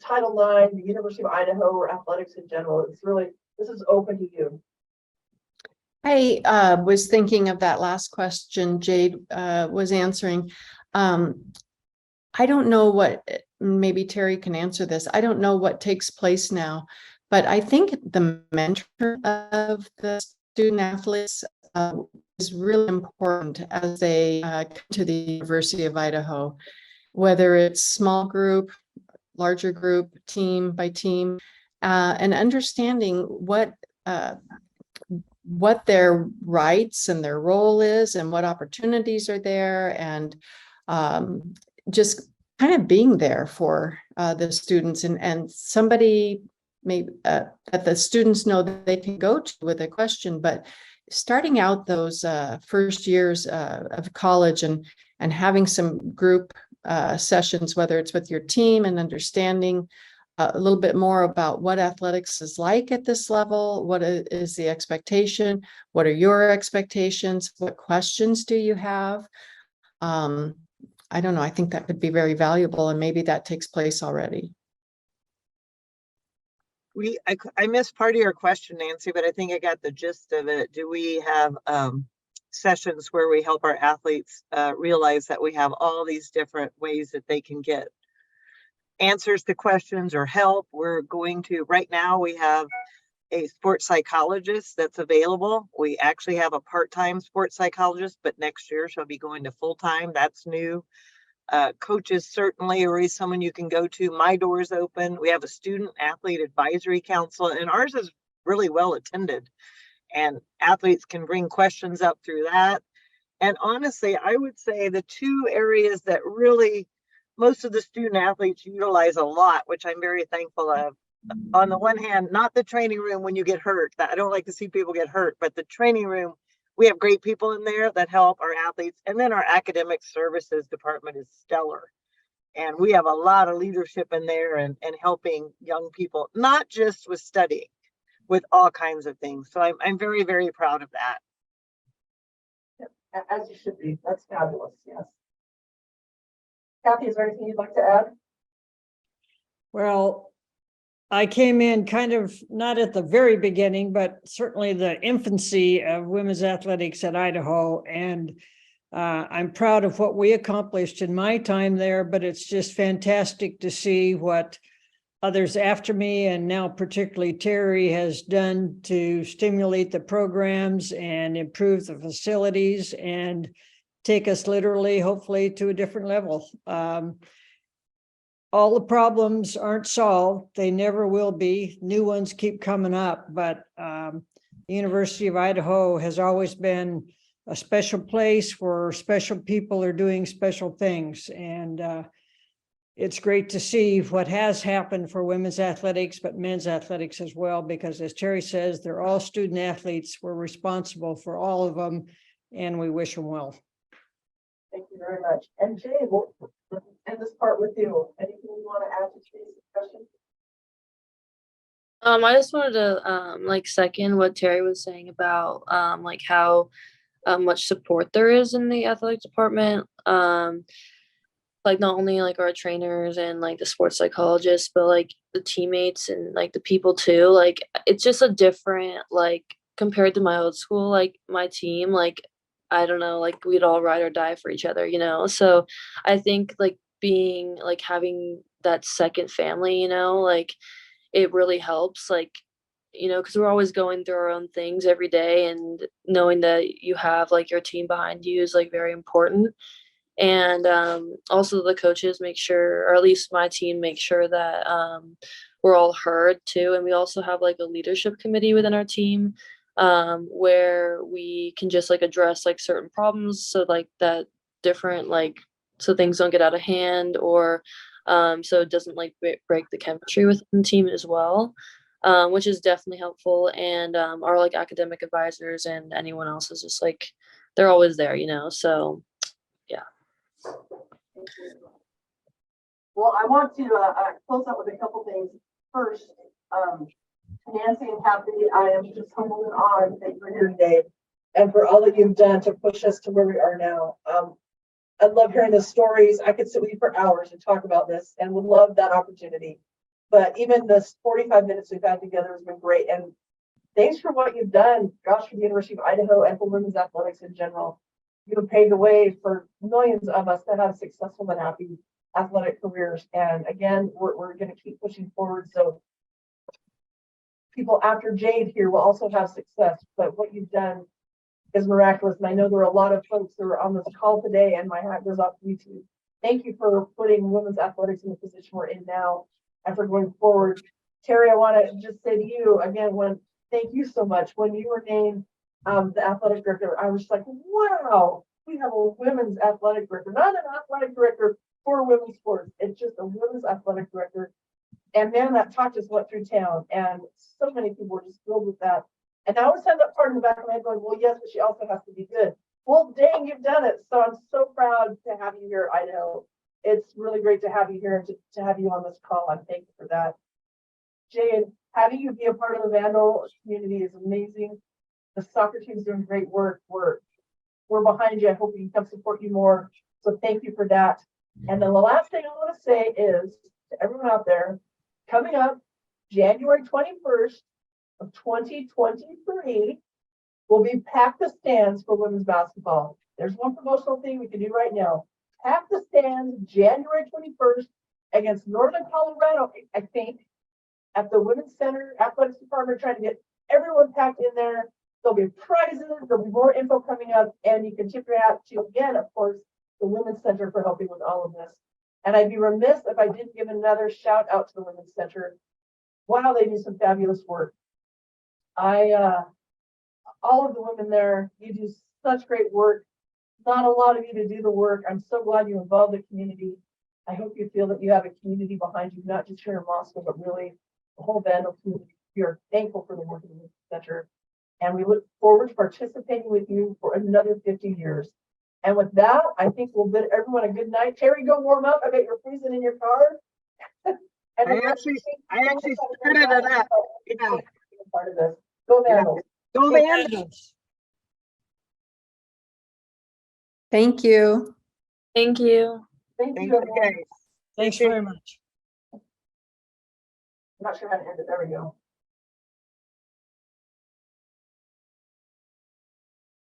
Title IX, the University of Idaho, or athletics in general? This is open to you.
I was thinking of that last question Jayd was answering. I don't know what, maybe Terry can answer this. I don't know what takes place now, but I think the mentor of the student athletes is really important as they come to the University of Idaho, whether it's small group, larger group, team by team, and understanding what their rights and their role is and what opportunities are there, and just kind of being there for the students, and somebody maybe that the students know that they can go to with a question. But starting out those first years of college and having some group sessions, whether it's with your team and understanding a little bit more about what athletics is like at this level. What is the expectation? What are your expectations? What questions do you have? I don't know. I think that could be very valuable, and maybe that takes place already.
I missed part of your question, Nancy, but I think I got the gist of it. Do we have sessions where we help our athletes realize that we have all these different ways that they can get answers to questions or help? We're going to, right now, we have a sports psychologist that's available. We actually have a part-time sports psychologist, but next year she'll be going to full-time. That's new. Coaches certainly are someone you can go to. My door's open. We have a student athlete advisory council, and ours is really well attended, and athletes can bring questions up through that. And honestly, I would say the two areas that really most of the student athletes utilize a lot, which I'm very thankful of. On the one hand, not the training room when you get hurt. I don't like to see people get hurt, but the training room, we have great people in there that help our athletes. And then our academic services department is stellar. And we have a lot of leadership in there and helping young people, not just with studying, with all kinds of things. So I'm very, very proud of that.
As you should be. That's fabulous. Yes. Kathy, is there anything you'd like to add?
Well, I came in kind of not at the very beginning, but certainly the infancy of women's athletics at Idaho. And I'm proud of what we accomplished in my time there, but it's just fantastic to see what others after me, and now particularly Terry, has done to stimulate the programs and improve the facilities and take us literally, hopefully, to a different level. All the problems aren't solved. They never will be. New ones keep coming up, but the University of Idaho has always been a special place where special people are doing special things. And it's great to see what has happened for women's athletics, but men's athletics as well, because as Terry says, they're all student athletes. We're responsible for all of them, and we wish them well.
Thank you very much. And Jay, we'll end this part with you. Anything you want to add to today's discussion?
I just wanted to like second what Terry was saying about like how much support there is in the athletic department. Like not only like our trainers and like the sports psychologists, but like the teammates and like the people too. Like it's just a different, like compared to my old school, like my team, like I don't know, like we'd all ride or die for each other, you know? So I think like being like having that second family, you know, like it really helps, like, you know, because we're always going through our own things every day, and knowing that you have like your team behind you is like very important. And also the coaches make sure, or at least my team makes sure that we're all heard too. And we also have like a leadership committee within our team where we can just like address like certain problems, so like that different like so things don't get out of hand, or so it doesn't like break the chemistry within the team as well, which is definitely helpful. And our like academic advisors and anyone else is just like they're always there, you know. So yeah.
Well, I want to close out with a couple things. First, Nancy and Kathy, I am just humbled and honored that you're here today, and for all that you've done to push us to where we are now. I love hearing the stories. I could sit with you for hours and talk about this, and would love that opportunity. But even this 45 minutes we've had together has been great. And thanks for what you've done, gosh, for the University of Idaho and for women's athletics in general. You have paved the way for millions of us to have successful and happy athletic careers. And again, we're going to keep pushing forward. So people after Jayd here will also have success. But what you've done is miraculous. And I know there are a lot of folks that are on this call today, and my hat goes off to you too. Thank you for putting women's athletics in the position we're in now and for going forward. Terry, I want to just say to you again, thank you so much. When you were named the athletic director, I was like, wow, we have a women's athletic director, not an athletic director for women's sports. It's just a women's athletic director. And man, that talk just went through town, and so many people were just thrilled with that. And I always had that part in the back of my head going, well, yes, but she also has to be good. Well, dang, you've done it. So I'm so proud to have you here at Idaho. It's really great to have you here and to have you on this call. I'm thankful for that. Jayd, having you be a part of the Vandal community is amazing. The soccer team's doing great work. We're behind you. I hope we can come support you more. So thank you for that. And then the last thing I want to say is to everyone out there, coming up January 21st of 2023, will be Pack the Stands for women's basketball. There's one promotional thing we can do right now. Pack the Stands January 21st against Northern Colorado, I think, at the Women's Center Athletics Department, trying to get everyone packed in there. There'll be prizes, there'll be more info coming up, and you can tip your hat to, again, of course, the Women's Center for helping with all of this. And I'd be remiss if I didn't give another shout out to the Women's Center. Wow, they do some fabulous work. All of the women there, you do such great work. Not a lot of you to do the work. I'm so glad you involved the community. I hope you feel that you have a community behind you, not just here in Moscow, but really the whole Vandal community. We are thankful for the work of the Women's Center, and we look forward to participating with you for another 50 years. And with that, I think we'll bid everyone a good night. Terry, go warm up. I bet you're freezing in your car. And
I actually started it up. Yeah.
Part of this. Go Vandals.
Go Vandals.
Thank you.
Thank you.
Thank
Thank
you,
you,
everyone.
guys.
Thanks very much.
I'm not sure how to end it. There we go.